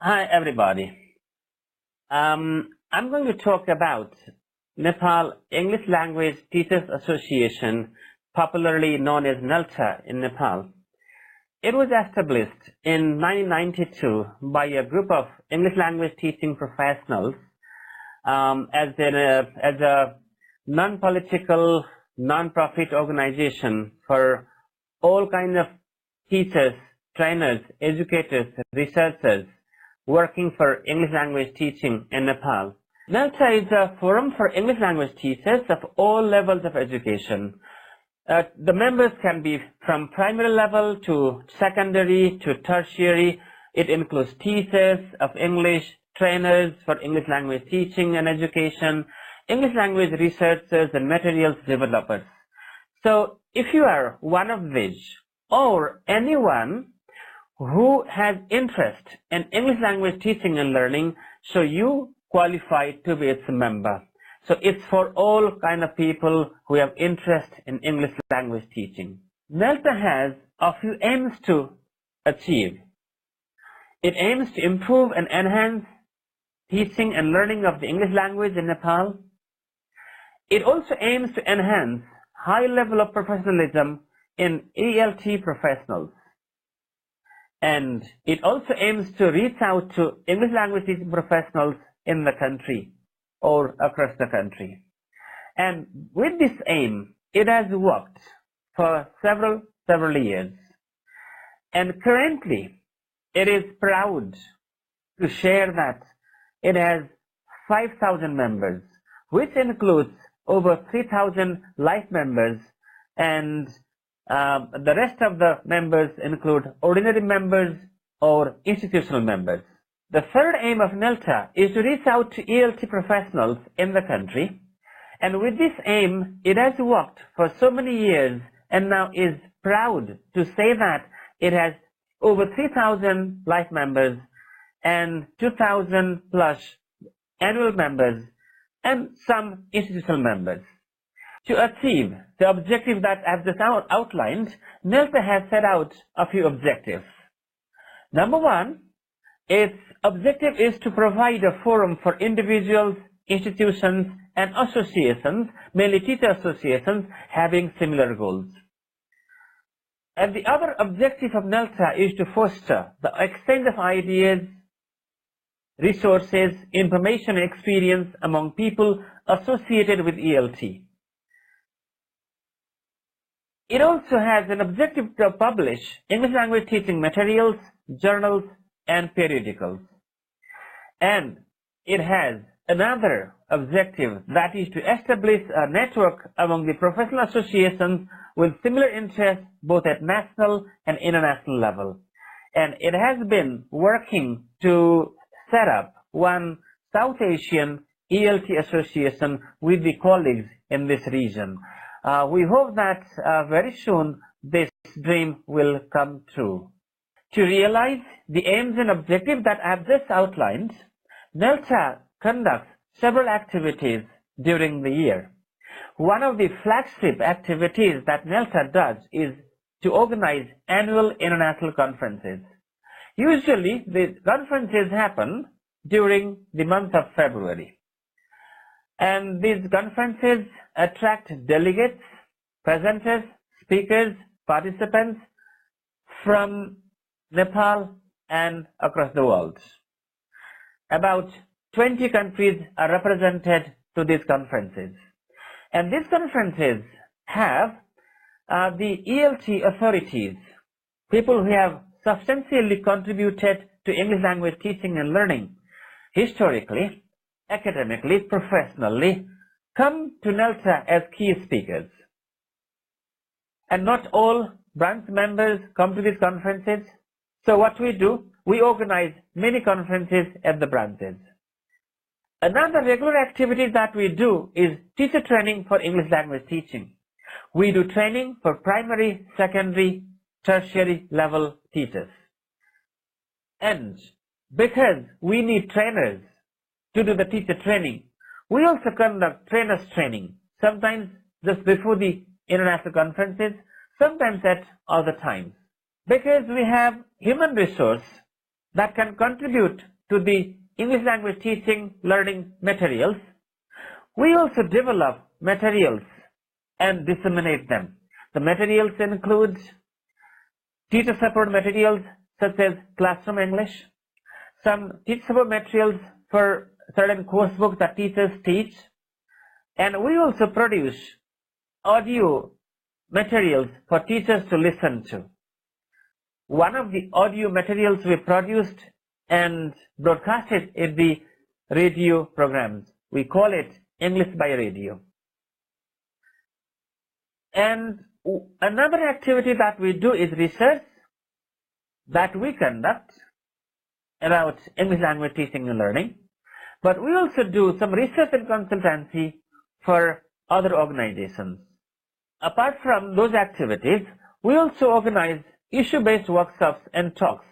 Hi everybody. I'm going to talk about Nepal English Language Teachers Association, popularly known as NELTA in Nepal. It was established in 1992 by a group of English language teaching professionals as a non-political, non-profit organization for all kinds of teachers, trainers, educators, researchers working for English language teaching in Nepal. NELTA is a forum for English language teachers of all levels of education. The members can be from primary level to secondary to tertiary. It includes teachers of English, trainers for English language teaching and education, English language researchers and materials developers. So if you are one of these or anyone who has interest in English language teaching and learning, so you qualify to be its member. So it's for all kind of people who have interest in English language teaching. NELTA has a few aims to achieve. It aims to improve and enhance teaching and learning of the English language in Nepal. It also aims to enhance high level of professionalism in ELT professionals. And it also aims to reach out to English language teaching professionals in the country or across the country. And with this aim, it has worked for several years. And currently, it is proud to share that it has 5,000 members, which includes over 3,000 life members, and the rest of the members include ordinary members or institutional members. The third aim of NELTA is to reach out to ELT professionals in the country, and with this aim, it has worked for so many years and now is proud to say that it has over 3,000 life members and 2,000 plus annual members and some institutional members. To achieve the objective that I've just outlined, NELTA has set out a few objectives. Number one, its objective is to provide a forum for individuals, institutions, and associations, mainly teacher associations, having similar goals. And the other objective of NELTA is to foster the exchange of ideas, resources, information, and experience among people associated with ELT. It also has an objective to publish English language teaching materials, journals, and periodicals. And it has another objective, that is to establish a network among the professional associations with similar interests both at national and international level. And it has been working to set up one South Asian ELT association with the colleagues in this region. We hope that very soon this dream will come true. To realize the aims and objectives that I have just outlined, NELTA conducts several activities during the year. One of the flagship activities that NELTA does is to organize annual international conferences. Usually, the conferences happen during the month of February. And these conferences attract delegates, presenters, speakers, participants from Nepal and across the world. About 20 countries are represented to these conferences. And these conferences have the ELT authorities, people who have substantially contributed to English language teaching and learning, historically, academically, professionally, come to NELTA as key speakers. And not all branch members come to these conferences. So what we do, we organize many conferences at the branches. Another regular activity that we do is teacher training for English language teaching. We do training for primary, secondary, tertiary level teachers. And because we need trainers to do the teacher training, we also conduct trainers training, sometimes just before the international conferences, sometimes at other times. Because we have human resource that can contribute to the English language teaching learning materials, we also develop materials and disseminate them. The materials include teacher support materials such as classroom English, some teacher support materials for certain coursebooks that teachers teach, and we also produce audio materials for teachers to listen to. One of the audio materials we produced and broadcasted in the radio programs. We call it English by Radio. And another activity that we do is research that we conduct about English language teaching and learning. But we also do some research and consultancy for other organizations. Apart from those activities, we also organize issue-based workshops and talks.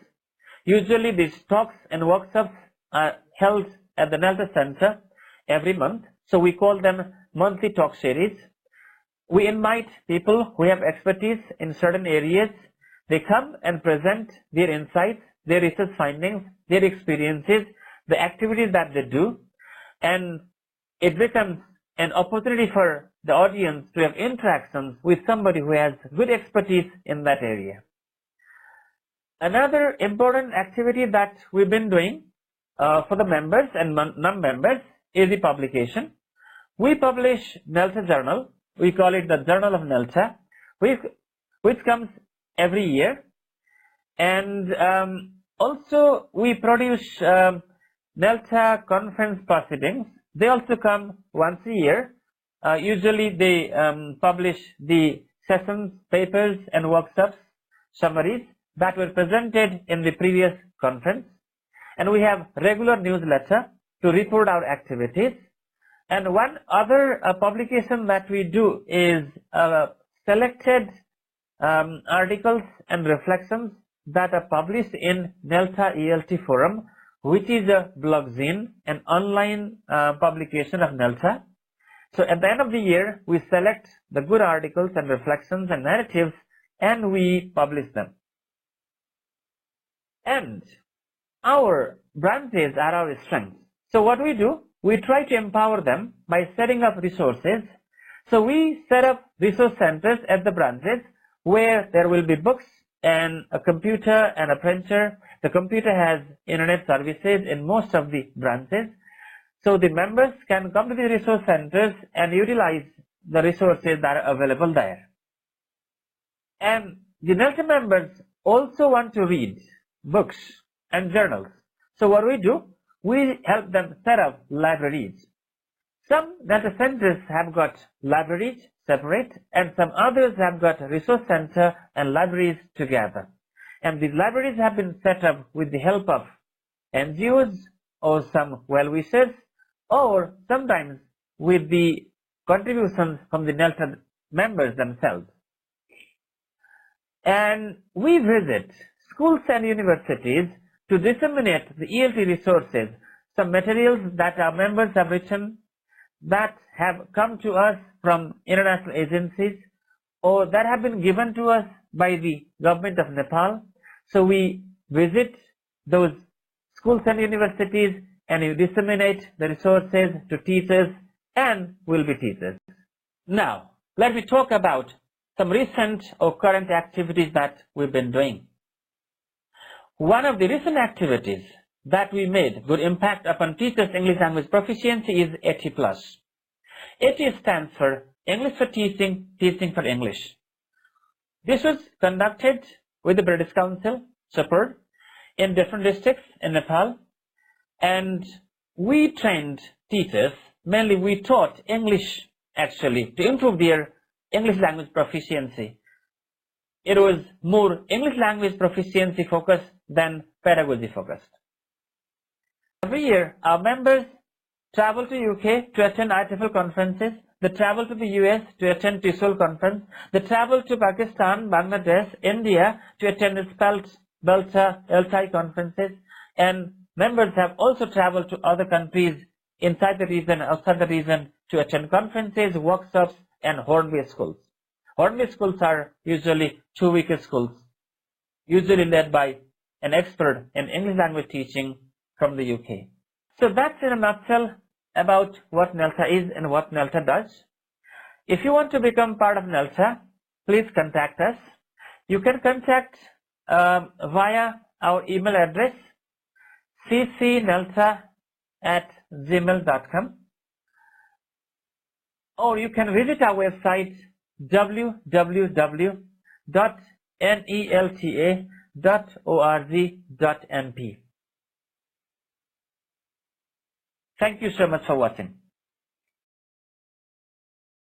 Usually these talks and workshops are held at the NELTA Center every month. So we call them monthly talk series. We invite people who have expertise in certain areas. They come and present their insights, their research findings, their experiences, the activities that they do, and it becomes an opportunity for the audience to have interactions with somebody who has good expertise in that area. Another important activity that we've been doing for the members and non-members is the publication. We publish NELTA journal. We call it the Journal of NELTA, which comes every year. And also we produce NELTA conference proceedings. They also come once a year. Usually they publish the sessions, papers and workshops, summaries that were presented in the previous conference. And we have regular newsletter to report our activities. And one other publication that we do is selected articles and reflections that are published in NELTA ELT Forum, which is a blogzine, an online publication of NELTA. So at the end of the year, we select the good articles and reflections and narratives and we publish them. And our branches are our strengths. So what we do, we try to empower them by setting up resources. So we set up resource centers at the branches where there will be books and a computer and a printer. The computer has internet services in most of the branches. So the members can come to the resource centers and utilize the resources that are available there. And the NELTA members also want to read books and journals. So what we do, we help them set up libraries. Some NELTA centers have got libraries separate and some others have got resource center and libraries together. And these libraries have been set up with the help of NGOs or some well-wishers or sometimes with the contributions from the NELTA members themselves. And we visit schools and universities to disseminate the ELT resources, some materials that our members have written that have come to us from international agencies or that have been given to us by the government of Nepal. So we visit those schools and universities and we disseminate the resources to teachers and will-be teachers. Now, let me talk about some recent or current activities that we've been doing. One of the recent activities that we made good impact upon teachers' English language proficiency is ET+. ET stands for English for Teaching, Teaching for English. This was conducted with the British Council support in different districts in Nepal, and we trained teachers, mainly we taught English actually to improve their English language proficiency. It was more English language proficiency focused than pedagogy focused. Every year, our members travel to UK to attend IEFL conferences. They travel to the US to attend TESOL conference. They travel to Pakistan, Bangladesh, India to attend SPELT, BELTA, ELTI conferences. And members have also traveled to other countries inside the region, outside the region to attend conferences, workshops, and Hornby schools. Hornby schools are usually 2-week schools, usually led by an expert in English language teaching from the UK. So that's in a nutshell about what NELTA is and what NELTA does. If you want to become part of NELTA, please contact us. You can contact via our email address ccnelta@gmail.com, or you can visit our website www.nelta.org.np. Thank you so much for watching.